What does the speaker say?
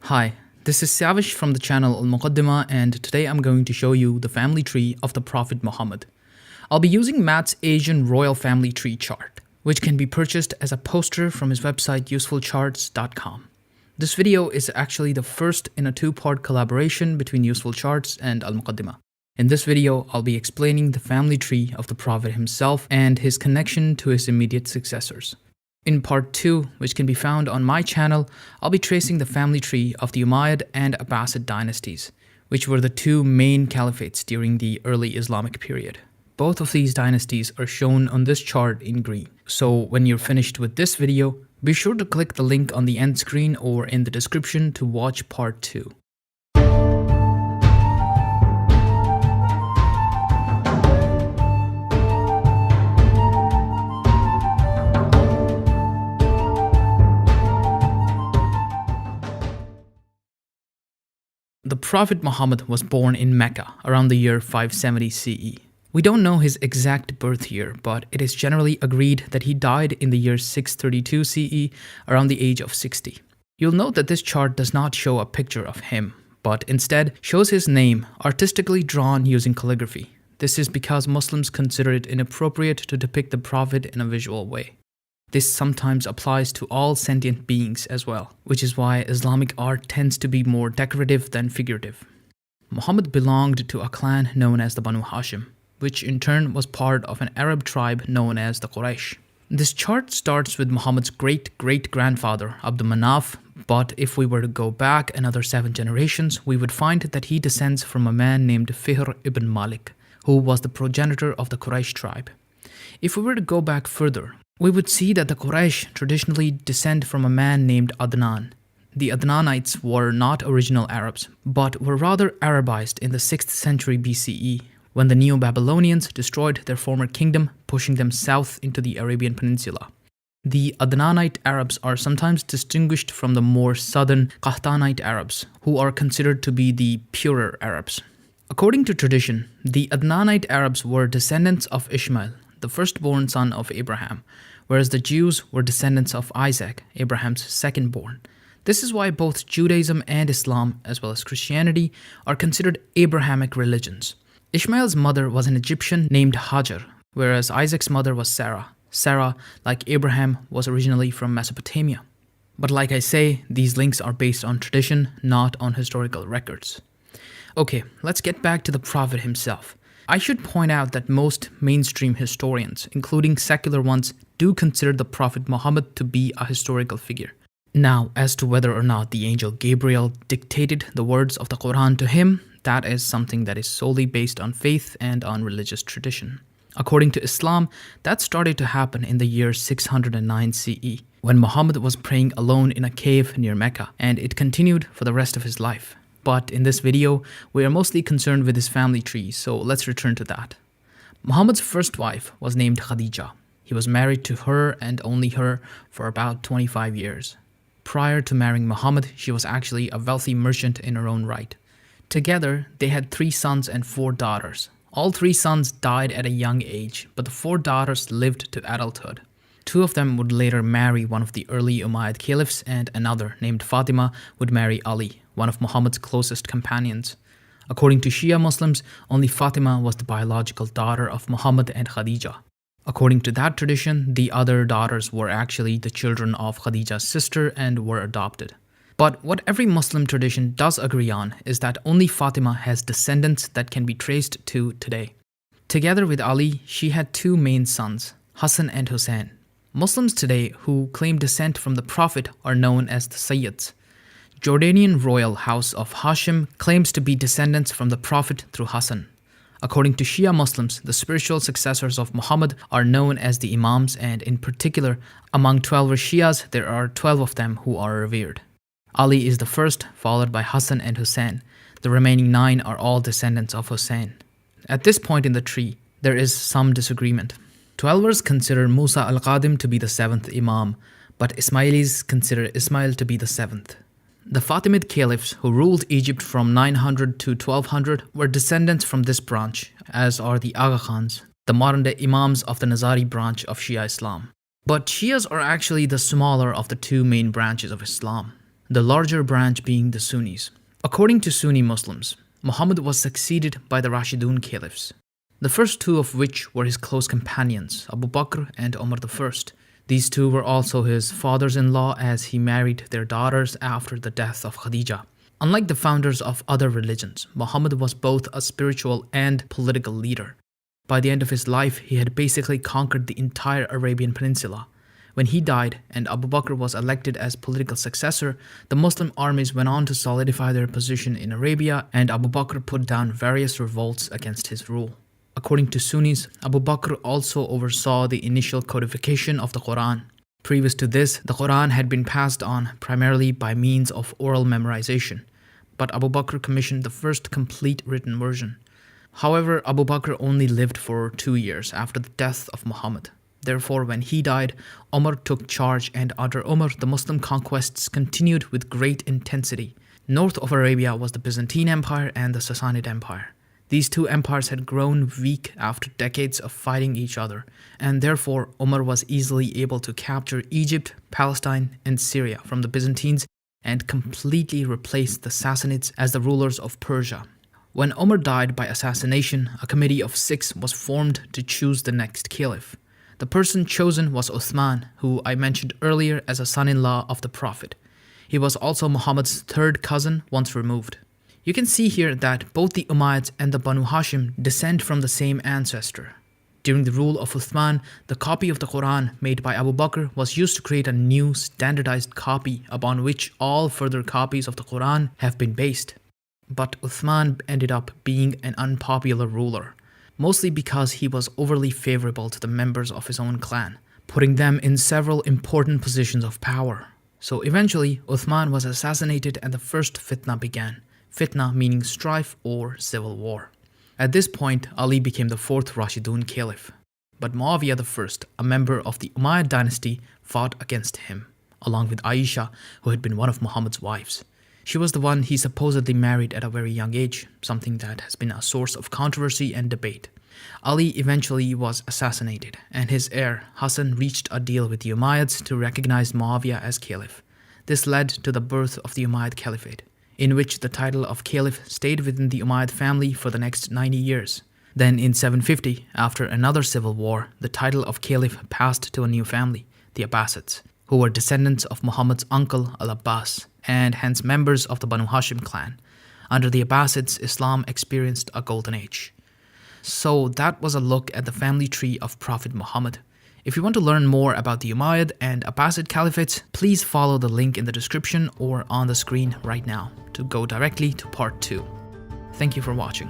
Hi, this is Savish from the channel Al-Muqaddimah, and today I'm going to show you the family tree of the Prophet Muhammad. I'll be using Matt's Asian royal family tree chart, which can be purchased as a poster from his website usefulcharts.com. This video is actually the first in a two-part collaboration between Useful Charts and Al-Muqaddimah. In this video, I'll be explaining the family tree of the Prophet himself and his connection to his immediate successors. In part 2, which can be found on my channel, I'll be tracing the family tree of the Umayyad and Abbasid dynasties, which were the two main caliphates during the early Islamic period. Both of these dynasties are shown on this chart in green. So when you're finished with this video, be sure to click the link on the end screen or in the description to watch part 2. The Prophet Muhammad was born in Mecca around the year 570 CE. We don't know his exact birth year, but it is generally agreed that he died in the year 632 CE around the age of 60. You'll note that this chart does not show a picture of him, but instead shows his name artistically drawn using calligraphy. This is because Muslims consider it inappropriate to depict the Prophet in a visual way. This sometimes applies to all sentient beings as well, which is why Islamic art tends to be more decorative than figurative. Muhammad belonged to a clan known as the Banu Hashim, which in turn was part of an Arab tribe known as the Quraysh. This chart starts with Muhammad's great-great-grandfather Abdul Manaf, but if we were to go back another 7 generations, we would find that he descends from a man named Fihr ibn Malik, who was the progenitor of the Quraysh tribe. If we were to go back further, we would see that the Quraysh traditionally descend from a man named Adnan. The Adnanites were not original Arabs, but were rather Arabized in the 6th century BCE, when the Neo-Babylonians destroyed their former kingdom, pushing them south into the Arabian Peninsula. The Adnanite Arabs are sometimes distinguished from the more southern Qahtanite Arabs, who are considered to be the purer Arabs. According to tradition, the Adnanite Arabs were descendants of Ishmael, the firstborn son of Abraham, whereas the Jews were descendants of Isaac, Abraham's second-born. This is why both Judaism and Islam, as well as Christianity, are considered Abrahamic religions. Ishmael's mother was an Egyptian named Hajar, whereas Isaac's mother was Sarah. Sarah, like Abraham, was originally from Mesopotamia. But like I say, these links are based on tradition, not on historical records. Okay, let's get back to the Prophet himself. I should point out that most mainstream historians, including secular ones, do consider the Prophet Muhammad to be a historical figure. Now, as to whether or not the angel Gabriel dictated the words of the Quran to him, that is something that is solely based on faith and on religious tradition. According to Islam, that started to happen in the year 609 CE, when Muhammad was praying alone in a cave near Mecca, and it continued for the rest of his life. But in this video, we are mostly concerned with his family tree, so let's return to that. Muhammad's first wife was named Khadija. He was married to her and only her for about 25 years. Prior to marrying Muhammad, she was actually a wealthy merchant in her own right. Together, they had 3 sons and 4 daughters. All 3 sons died at a young age, but the 4 daughters lived to adulthood. 2 of them would later marry one of the early Umayyad caliphs, and another, named Fatima, would marry Ali, one of Muhammad's closest companions. According to Shia Muslims, only Fatima was the biological daughter of Muhammad and Khadija. According to that tradition, the other daughters were actually the children of Khadija's sister and were adopted. But what every Muslim tradition does agree on is that only Fatima has descendants that can be traced to today. Together with Ali, she had 2 main sons, Hassan and Hussein. Muslims today who claim descent from the Prophet are known as the Sayyids. Jordanian royal house of Hashim claims to be descendants from the Prophet through Hassan. According to Shia Muslims, the spiritual successors of Muhammad are known as the Imams, and in particular, among 12 Shias, there are 12 of them who are revered. Ali is the first, followed by Hassan and Hussein. The remaining 9 are all descendants of Hussein. At this point in the tree, there is some disagreement. Twelvers consider Musa al-Qadim to be the 7th Imam, but Ismailis consider Ismail to be the 7th. The Fatimid caliphs who ruled Egypt from 900 to 1200 were descendants from this branch, as are the Aga Khans, the modern-day Imams of the Nizari branch of Shia Islam. But Shias are actually the smaller of the 2 main branches of Islam. the larger branch being the Sunnis. According to Sunni Muslims, Muhammad was succeeded by the Rashidun caliphs, the first two of which were his close companions, Abu Bakr and Umar I. These two were also his fathers-in-law as he married their daughters after the death of Khadija. Unlike the founders of other religions, Muhammad was both a spiritual and political leader. By the end of his life, he had basically conquered the entire Arabian Peninsula. When he died and Abu Bakr was elected as political successor, the Muslim armies went on to solidify their position in Arabia, and Abu Bakr put down various revolts against his rule. According to Sunnis, Abu Bakr also oversaw the initial codification of the Quran. Previous to this, the Quran had been passed on primarily by means of oral memorization, but Abu Bakr commissioned the first complete written version. However, Abu Bakr only lived for 2 years after the death of Muhammad. Therefore, when he died, Umar took charge, and under Umar, the Muslim conquests continued with great intensity. North of Arabia was the Byzantine Empire and the Sassanid Empire. These two empires had grown weak after decades of fighting each other, and therefore Umar was easily able to capture Egypt, Palestine, and Syria from the Byzantines and completely replace the Sassanids as the rulers of Persia. When Umar died by assassination, a committee of 6 was formed to choose the next caliph. The person chosen was Uthman, who I mentioned earlier as a son-in-law of the Prophet. He was also Muhammad's third cousin once removed. You can see here that both the Umayyads and the Banu Hashim descend from the same ancestor. During the rule of Uthman, the copy of the Quran made by Abu Bakr was used to create a new standardized copy upon which all further copies of the Quran have been based. But Uthman ended up being an unpopular ruler, mostly because he was overly favorable to the members of his own clan, putting them in several important positions of power. So eventually, Uthman was assassinated and the first fitna began. Fitna meaning strife or civil war. At this point, Ali became the 4th Rashidun Caliph. But Muawiyah I, a member of the Umayyad dynasty, fought against him, along with Aisha, who had been one of Muhammad's wives. She was the one he supposedly married at a very young age, something that has been a source of controversy and debate. Ali eventually was assassinated, and his heir, Hassan, reached a deal with the Umayyads to recognize Muawiyah as caliph. This led to the birth of the Umayyad Caliphate, in which the title of caliph stayed within the Umayyad family for the next 90 years. Then in 750, after another civil war, the title of caliph passed to a new family, the Abbasids, who were descendants of Muhammad's uncle Al-Abbas, and hence members of the Banu Hashim clan. Under the Abbasids, Islam experienced a golden age. So that was a look at the family tree of Prophet Muhammad. If you want to learn more about the Umayyad and Abbasid caliphates, please follow the link in the description or on the screen right now to go directly to part 2. Thank you for watching.